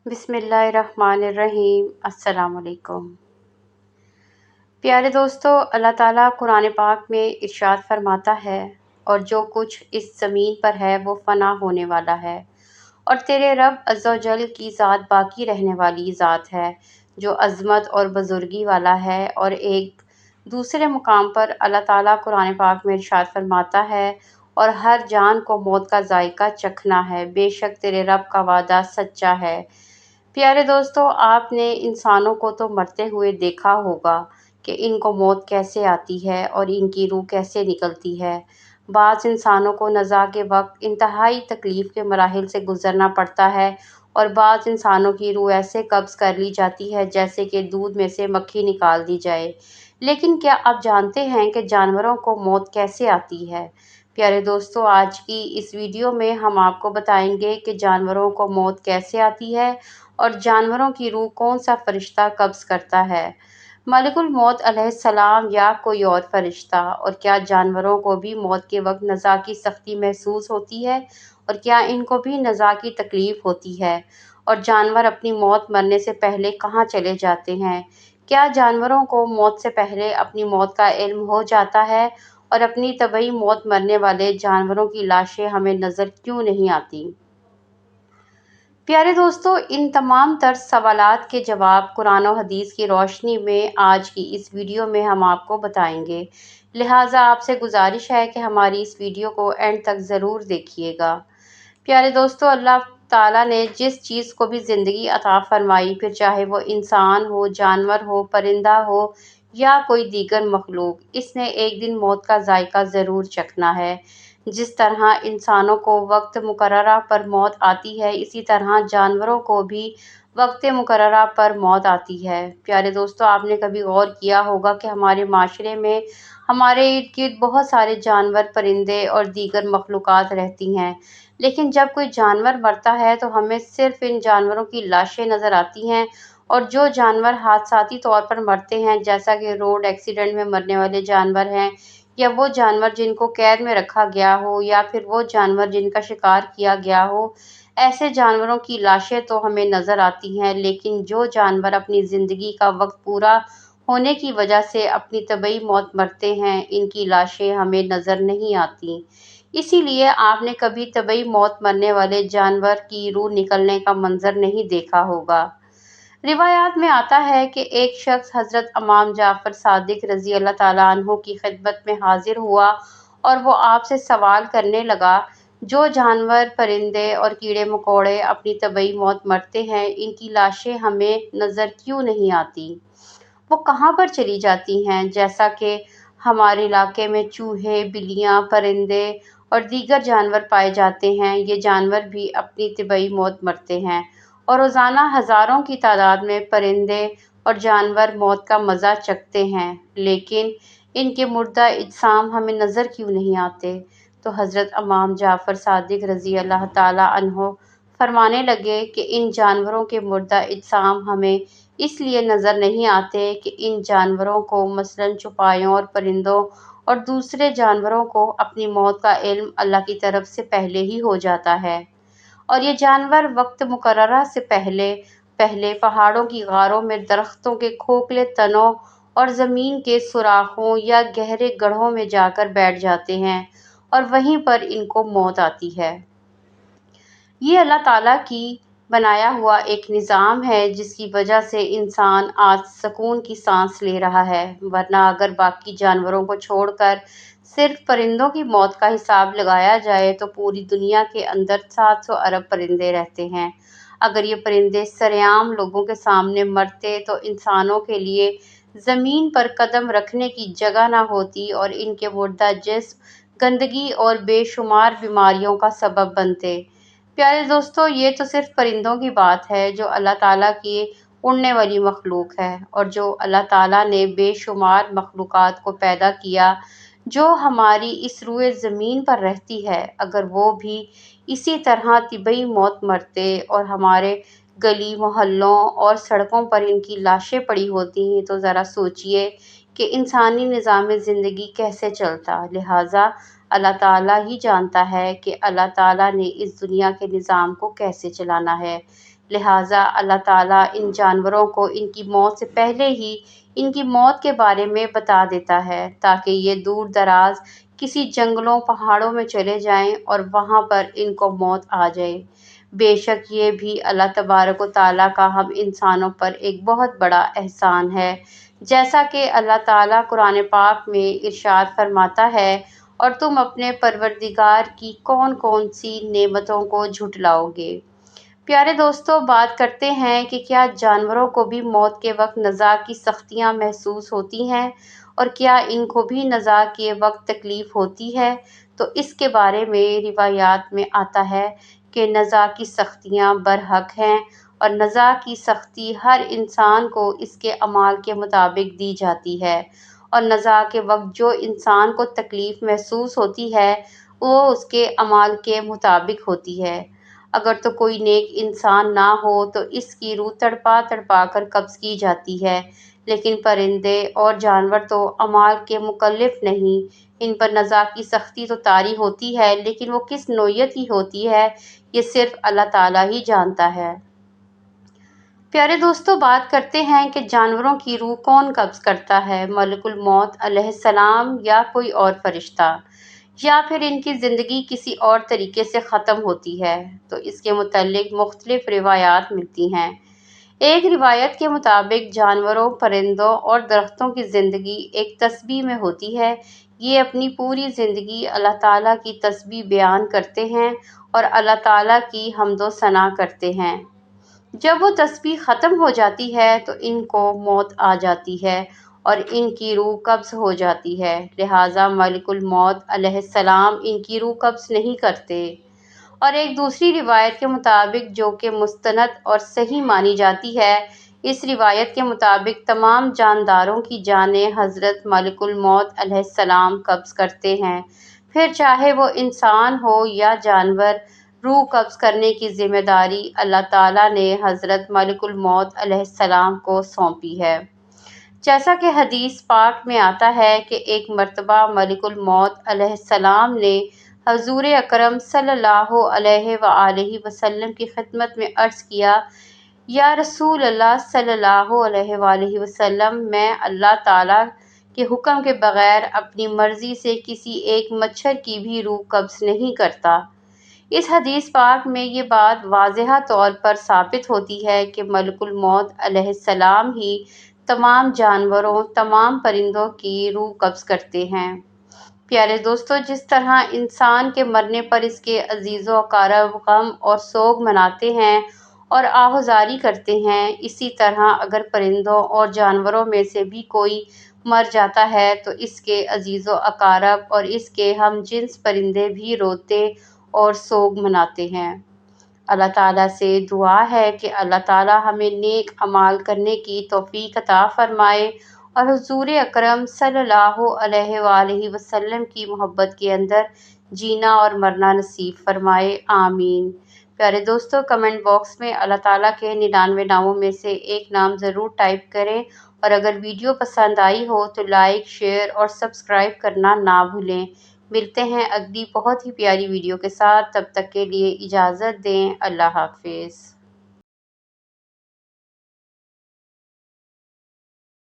बिस्मिल्लाहिर्रहमानिर्रहीम। अस्सलाम वालेकुम। प्यारे दोस्तों, अल्लाह ताला कुरान पाक में इरशाद फरमाता है, और जो कुछ इस ज़मीन पर है वो फ़ना होने वाला है, और तेरे रब अज़्ज़ा व जल की ज़ात बाकी रहने वाली ज़ात है जो अज़मत और बुज़ुर्गी वाला है। और एक दूसरे मुकाम पर अल्लाह ताला कुरान पाक में इरशाद फरमाता है, और हर जान को मौत का जायका चखना है, बेशक तेरे रब का वादा सच्चा है। प्यारे दोस्तों, आपने इंसानों को तो मरते हुए देखा होगा कि इनको मौत कैसे आती है और इनकी रूह कैसे निकलती है। बाज़ इंसानों को नज़ा के वक्त इंतहाई तकलीफ़ के मराहिल से गुज़रना पड़ता है, और बाज़ इंसानों की रूह ऐसे कब्ज़ कर ली जाती है जैसे कि दूध में से मक्खी निकाल दी जाए। लेकिन क्या आप जानते हैं कि जानवरों को मौत कैसे आती है? प्यारे दोस्तों, आज की इस वीडियो में हम आपको बताएंगे कि जानवरों को मौत कैसे आती है और जानवरों की रूह कौन सा फरिश्ता कब्ज़ करता है, मलिकुल मौत अलैहिस्सलाम या कोई और फरिश्ता। और क्या जानवरों को भी मौत के वक्त नज़ा की सख्ती महसूस होती है, और क्या इनको भी नज़ा की तकलीफ़ होती है, और जानवर अपनी मौत मरने से पहले कहाँ चले जाते हैं? क्या जानवरों को मौत से पहले अपनी मौत का इल्म हो जाता है, और अपनी तबई मौत मरने वाले जानवरों की लाशें हमें नज़र क्यों नहीं आती? प्यारे दोस्तों, इन तमाम तर सवालात के जवाब कुरान और हदीस की रोशनी में आज की इस वीडियो में हम आपको बताएंगे। लिहाजा आपसे गुजारिश है कि हमारी इस वीडियो को एंड तक ज़रूर देखिएगा। प्यारे दोस्तों, अल्लाह ताला ने जिस चीज़ को भी ज़िंदगी अता फरमाई, फिर चाहे वो इंसान हो, जानवर हो, परिंदा हो या कोई दीगर मखलूक, इसने एक दिन मौत का जायका ज़रूर चखना है। जिस तरह इंसानों को वक्त मुकर्ररा पर मौत आती है, इसी तरह जानवरों को भी वक्त मुकर्ररा पर मौत आती है। प्यारे दोस्तों, आपने कभी गौर किया होगा कि हमारे माशरे में हमारे इर्द गिर्द बहुत सारे जानवर, परिंदे और दीगर मखलूक़ात रहती हैं, लेकिन जब कोई जानवर मरता है तो हमें सिर्फ इन जानवरों की लाशें नज़र आती हैं। और जो जानवर हादसाती तौर पर मरते हैं, जैसा कि रोड एक्सीडेंट में मरने वाले जानवर हैं, या वो जानवर जिनको कैद में रखा गया हो, या फिर वो जानवर जिनका शिकार किया गया हो, ऐसे जानवरों की लाशें तो हमें नज़र आती हैं। लेकिन जो जानवर अपनी ज़िंदगी का वक्त पूरा होने की वजह से अपनी तबई मौत मरते हैं, इनकी लाशें हमें नज़र नहीं आती। इसीलिए आपने कभी तबई मौत मरने वाले जानवर की रूह निकलने का मंजर नहीं देखा होगा। रिवायात में आता है कि एक शख्स हज़रत इमाम जाफ़र सादिक रज़ी अल्लाह ताला अन्हु की खिदमत में हाजिर हुआ, और वो आपसे सवाल करने लगा, जो जानवर, परिंदे और कीड़े मकोड़े अपनी तबई मौत मरते हैं, इनकी लाशें हमें नज़र क्यों नहीं आती? वो कहाँ पर चली जाती हैं? जैसा कि हमारे इलाके में चूहे, बिल्लियाँ, परिंदे और दीगर जानवर पाए जाते हैं, ये जानवर भी अपनी तिबई मौत मरते हैं, और रोज़ाना हज़ारों की तादाद में परिंदे और जानवर मौत का मज़ा चखते हैं, लेकिन इनके मुर्दा अजसाम हमें नज़र क्यों नहीं आते? तो हज़रत इमाम जाफ़र सादिक रज़ी अल्लाह ताला अन्हो फरमाने लगे कि इन जानवरों के मुर्दा अजसाम हमें इसलिए नज़र नहीं आते कि इन जानवरों को मसलन चौपायों और परिंदों और दूसरे जानवरों को अपनी मौत का इल्म अल्लाह की तरफ से पहले ही हो जाता है, और ये जानवर वक्त मुकर्ररा से पहले पहले पहाड़ों की गारों में, दरख्तों के खोखले तनों और ज़मीन के सुराखों या गहरे गड्ढों में जाकर बैठ जाते हैं, और वहीं पर इनको मौत आती है। ये अल्लाह ताला की बनाया हुआ एक निज़ाम है, जिसकी वजह से इंसान आज सुकून की सांस ले रहा है, वरना अगर बाकी जानवरों को छोड़कर सिर्फ परिंदों की मौत का हिसाब लगाया जाए तो पूरी दुनिया के अंदर 700 अरब परिंदे रहते हैं। अगर ये परिंदे सरेआम लोगों के सामने मरते तो इंसानों के लिए ज़मीन पर कदम रखने की जगह ना होती, और इनके मुर्दा जिस्म गंदगी और बेशुमार बीमारियों का सबब बनते। प्यारे दोस्तों, ये तो सिर्फ परिंदों की बात है जो अल्लाह ताला की उड़ने वाली मखलूक है, और जो अल्लाह ताला ने बेशुमार मखलूक़ात को पैदा किया जो हमारी इस रुए ज़मीन पर रहती है, अगर वो भी इसी तरह तिबई मौत मरते और हमारे गली मोहल्लों और सड़कों पर इनकी लाशें पड़ी होती हैं, तो ज़रा सोचिए कि इंसानी निज़ाम ज़िंदगी कैसे चलता। लिहाजा अल्लाह ताला ही जानता है कि अल्लाह ताला ने इस दुनिया के निज़ाम को कैसे चलाना है। لہٰذا اللہ تعالیٰ ان جانوروں کو ان کی موت سے پہلے ہی ان کی موت کے بارے میں بتا دیتا ہے تاکہ یہ دور دراز کسی جنگلوں پہاڑوں میں چلے جائیں اور وہاں پر ان کو موت آ جائے۔ بے شک یہ بھی اللہ تبارک و تعالیٰ کا ہم انسانوں پر ایک بہت بڑا احسان ہے، جیسا کہ اللہ تعالیٰ قرآن پاک میں ارشاد فرماتا ہے، اور تم اپنے پروردگار کی کون کون سی نعمتوں کو جھٹلاؤ گے۔ پیارے دوستو، بات کرتے ہیں کہ کیا جانوروں کو بھی موت کے وقت نزاع کی سختیاں محسوس ہوتی ہیں، اور کیا ان کو بھی نزاع کے وقت تکلیف ہوتی ہے؟ تو اس کے بارے میں روایات میں آتا ہے کہ نزاع کی سختیاں برحق ہیں، اور نزاع کی سختی ہر انسان کو اس کے اعمال کے مطابق دی جاتی ہے، اور نزاع کے وقت جو انسان کو تکلیف محسوس ہوتی ہے وہ اس کے اعمال کے مطابق ہوتی ہے۔ اگر تو کوئی نیک انسان نہ ہو تو اس کی روح تڑپا تڑپا کر قبض کی جاتی ہے، لیکن پرندے اور جانور تو اعمال کے مکلف نہیں، ان پر نزاع کی سختی تو طاری ہوتی ہے، لیکن وہ کس نوعیت کی ہوتی ہے یہ صرف اللہ تعالیٰ ہی جانتا ہے۔ پیارے دوستو، بات کرتے ہیں کہ جانوروں کی روح کون قبض کرتا ہے، ملک الموت علیہ السلام یا کوئی اور فرشتہ، یا پھر ان کی زندگی کسی اور طریقے سے ختم ہوتی ہے؟ تو اس کے متعلق مختلف روایات ملتی ہیں۔ ایک روایت کے مطابق جانوروں، پرندوں اور درختوں کی زندگی ایک تسبیح میں ہوتی ہے۔ یہ اپنی پوری زندگی اللہ تعالیٰ کی تسبیح بیان کرتے ہیں اور اللہ تعالیٰ کی حمد و ثنا کرتے ہیں۔ جب وہ تسبیح ختم ہو جاتی ہے تو ان کو موت آ جاتی ہے اور ان کی روح قبض ہو جاتی ہے، لہٰذا ملک الموت علیہ السلام ان کی روح قبض نہیں کرتے۔ اور ایک دوسری روایت کے مطابق جو کہ مستند اور صحیح مانی جاتی ہے، اس روایت کے مطابق تمام جانداروں کی جانیں حضرت ملک الموت علیہ السلام قبض کرتے ہیں، پھر چاہے وہ انسان ہو یا جانور۔ روح قبض کرنے کی ذمہ داری اللہ تعالیٰ نے حضرت ملک الموت علیہ السلام کو سونپی ہے۔ جیسا کہ حدیث پاک میں آتا ہے کہ ایک مرتبہ ملک الموت علیہ السلام نے حضور اکرم صلی اللہ علیہ وآلہ وسلم کی خدمت میں عرض کیا، یا رسول اللہ صلی اللہ علیہ وآلہ وسلم، میں اللہ تعالیٰ کے حکم کے بغیر اپنی مرضی سے کسی ایک مچھر کی بھی روح قبض نہیں کرتا۔ اس حدیث پاک میں یہ بات واضح طور پر ثابت ہوتی ہے کہ ملک الموت علیہ السلام ہی تمام جانوروں، تمام پرندوں کی روح قبض کرتے ہیں۔ پیارے دوستو، جس طرح انسان کے مرنے پر اس کے عزیز و اقارب غم اور سوگ مناتے ہیں اور آہوازاری کرتے ہیں، اسی طرح اگر پرندوں اور جانوروں میں سے بھی کوئی مر جاتا ہے تو اس کے عزیز و اقارب اور اس کے ہم جنس پرندے بھی روتے اور سوگ مناتے ہیں۔ اللہ تعالیٰ سے دعا ہے کہ اللہ تعالیٰ ہمیں نیک اعمال کرنے کی توفیق عطا فرمائے اور حضور اکرم صلی اللہ علیہ وآلہ وسلم کی محبت کے اندر جینا اور مرنا نصیب فرمائے، آمین۔ پیارے دوستو، کمنٹ باکس میں اللہ تعالیٰ کے 99 ناموں میں سے ایک نام ضرور ٹائپ کریں، اور اگر ویڈیو پسند آئی ہو تو لائک، شیئر اور سبسکرائب کرنا نہ بھولیں۔ ملتے ہیں اگلی بہت ہی پیاری ویڈیو کے ساتھ، تب تک کے لیے اجازت دیں، اللہ حافظ۔